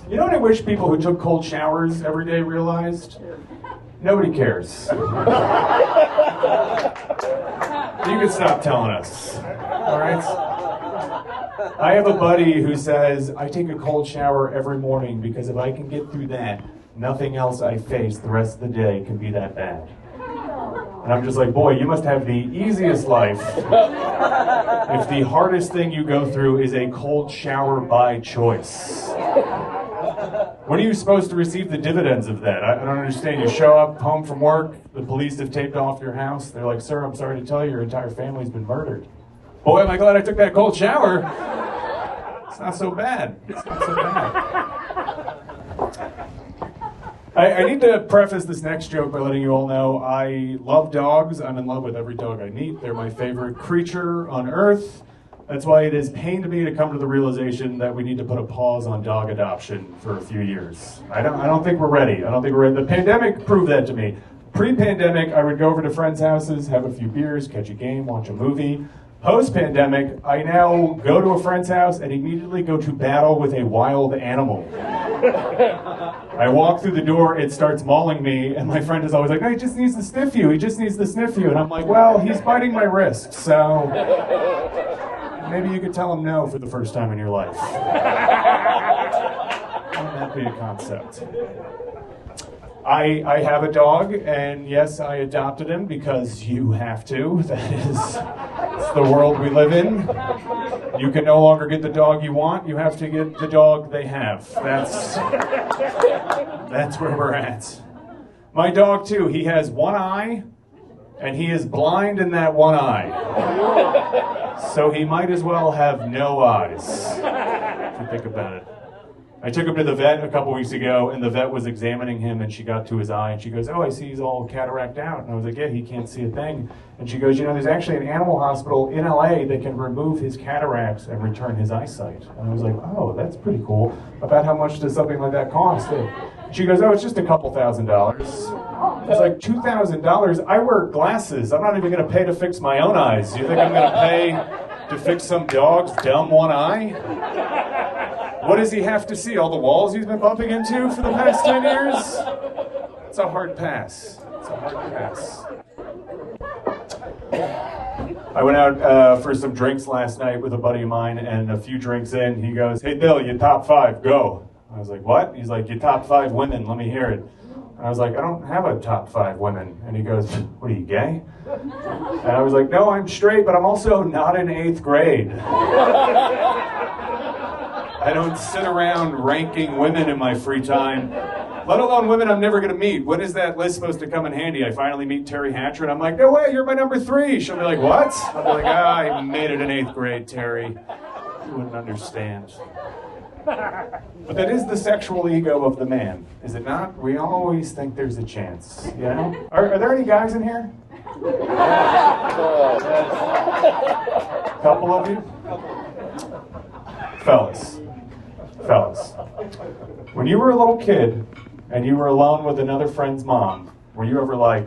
You know what I wish people who took cold showers every day realized? Nobody cares. You can stop telling us, all right? I have a buddy who says, I take a cold shower every morning because if I can get through that, nothing else I face the rest of the day can be that bad. And I'm just like, boy, you must have the easiest life if the hardest thing you go through is a cold shower by choice. When are you supposed to receive the dividends of that? I don't understand. You show up home from work, the police have taped off your house. They're like, sir, I'm sorry to tell you, your entire family's been murdered. Boy, am I glad I took that cold shower. It's not so bad. It's not so bad. I need to preface this next joke by letting you all know I love dogs. I'm in love with every dog I meet. They're my favorite creature on earth. That's why it is pain to me to come to the realization that we need to put a pause on dog adoption for a few years. I don't think we're ready. I don't think we're ready. The pandemic proved that to me. Pre-pandemic, I would go over to friends' houses, have a few beers, catch a game, watch a movie. Post-pandemic, I now go to a friend's house and immediately go to battle with a wild animal. I walk through the door, it starts mauling me, and my friend is always like, no, he just needs to sniff you, he just needs to sniff you. And I'm like, well, he's biting my wrist, so maybe you could tell him no for the first time in your life. Wouldn't that be a concept? I have a dog, and yes, I adopted him because you have to. That is it's the world we live in. You can no longer get the dog you want. You have to get the dog they have. That's where we're at. My dog, too, he has one eye, and he is blind in that one eye. So he might as well have no eyes, if you think about it. I took him to the vet a couple weeks ago, and the vet was examining him, and she got to his eye, and she goes, oh, I see he's all cataract out. And I was like, yeah, he can't see a thing. And she goes, you know, there's actually an animal hospital in LA that can remove his cataracts and return his eyesight. And I was like, oh, that's pretty cool. About how much does something like that cost? And she goes, oh, it's just a couple $1,000s. It's like $2,000. I wear glasses. I'm not even going to pay to fix my own eyes. You think I'm going to pay to fix some dog's dumb one eye? What does he have to see? All the walls he's been bumping into for the past 10 years? It's a hard pass. It's a hard pass. I went out for some drinks last night with a buddy of mine, and a few drinks in, he goes, hey, Bill, you top 5, go. I was like, what? He's like, you top 5 women, let me hear it. And I was like, I don't have a top 5 women. And he goes, what are you, gay? And I was like, no, I'm straight, but I'm also not in 8th grade. I don't sit around ranking women in my free time, let alone women I'm never going to meet. When is that list supposed to come in handy? I finally meet Terry Hatcher, and I'm like, no way, you're my number 3. She'll be like, what? I'll be like, I made it in 8th grade, Terry. You wouldn't understand. But that is the sexual ego of the man, is it not? We always think there's a chance, you know? Are there any guys in here? Couple of you? Fellas, when you were a little kid and you were alone with another friend's mom, were you ever like,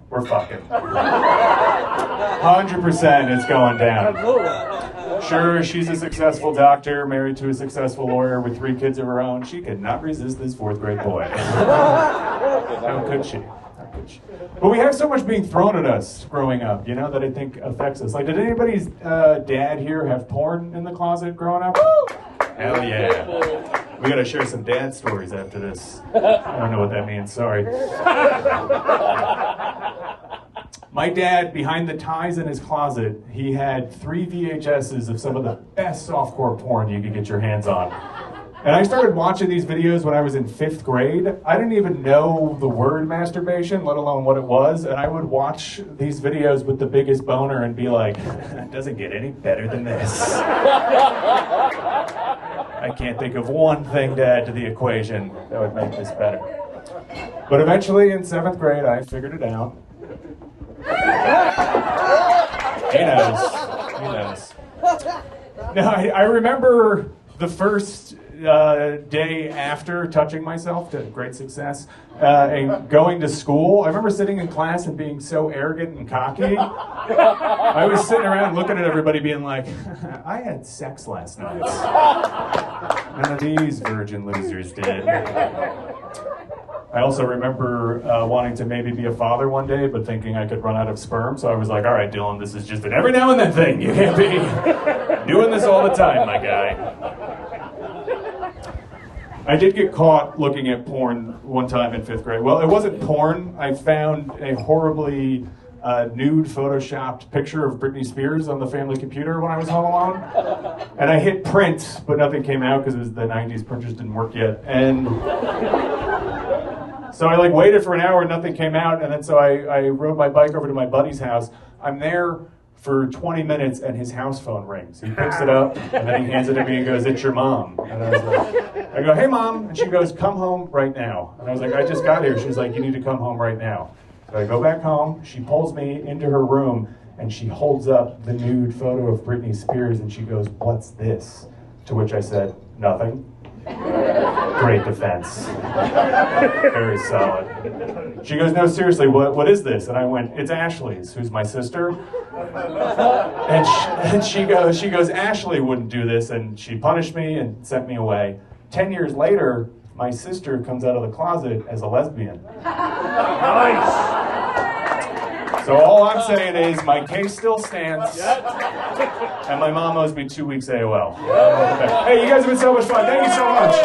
we're fucking? 100% it's going down. Sure, she's a successful doctor, married to a successful lawyer with 3 kids of her own. She could not resist this 4th grade boy. How could she? But we have so much being thrown at us growing up, you know, that I think affects us. Like, did anybody's dad here have porn in the closet growing up? Hell yeah. We gotta share some dad stories after this. I don't know what that means, sorry. My dad, behind the ties in his closet, he had 3 VHSs of some of the best softcore porn you could get your hands on. And I started watching these videos when I was in 5th grade. I didn't even know the word masturbation, let alone what it was. And I would watch these videos with the biggest boner and be like, it doesn't get any better than this. I can't think of one thing to add to the equation that would make this better. But eventually in 7th grade, I figured it out. He knows. No, I remember the first day after touching myself to great success and going to school. I remember sitting in class and being so arrogant and cocky. I was sitting around looking at everybody being like, I had sex last night. None of these virgin losers did. I also remember wanting to maybe be a father one day, but thinking I could run out of sperm. So I was like, all right, Dylan, this is just an every now and then thing. You can't be doing this all the time, my guy. I did get caught looking at porn one time in 5th grade. Well, it wasn't porn. I found a horribly nude photoshopped picture of Britney Spears on the family computer when I was home alone. And I hit print, but nothing came out because it was the 90s, printers didn't work yet. And so I waited for an hour and nothing came out, and then so I rode my bike over to my buddy's house. I'm there for 20 minutes and his house phone rings. He picks it up and then he hands it to me and goes, "It's your mom." And I was like, I go, "Hey mom," and she goes, "Come home right now." And I was like, "I just got here." She's like, "You need to come home right now." So I go back home, she pulls me into her room and she holds up the nude photo of Britney Spears and she goes, "What's this?" To which I said, "Nothing." Great defense. Very solid. She goes, "No, seriously, what is this?" And I went, "It's Ashley's, who's my sister." And she goes, "Ashley wouldn't do this," and she punished me and sent me away. 10 years later, my sister comes out of the closet as a lesbian. Nice. So all I'm saying is my case still stands, and my mom owes me 2 weeks AOL. Hey, you guys have been so much fun. Thank you so much.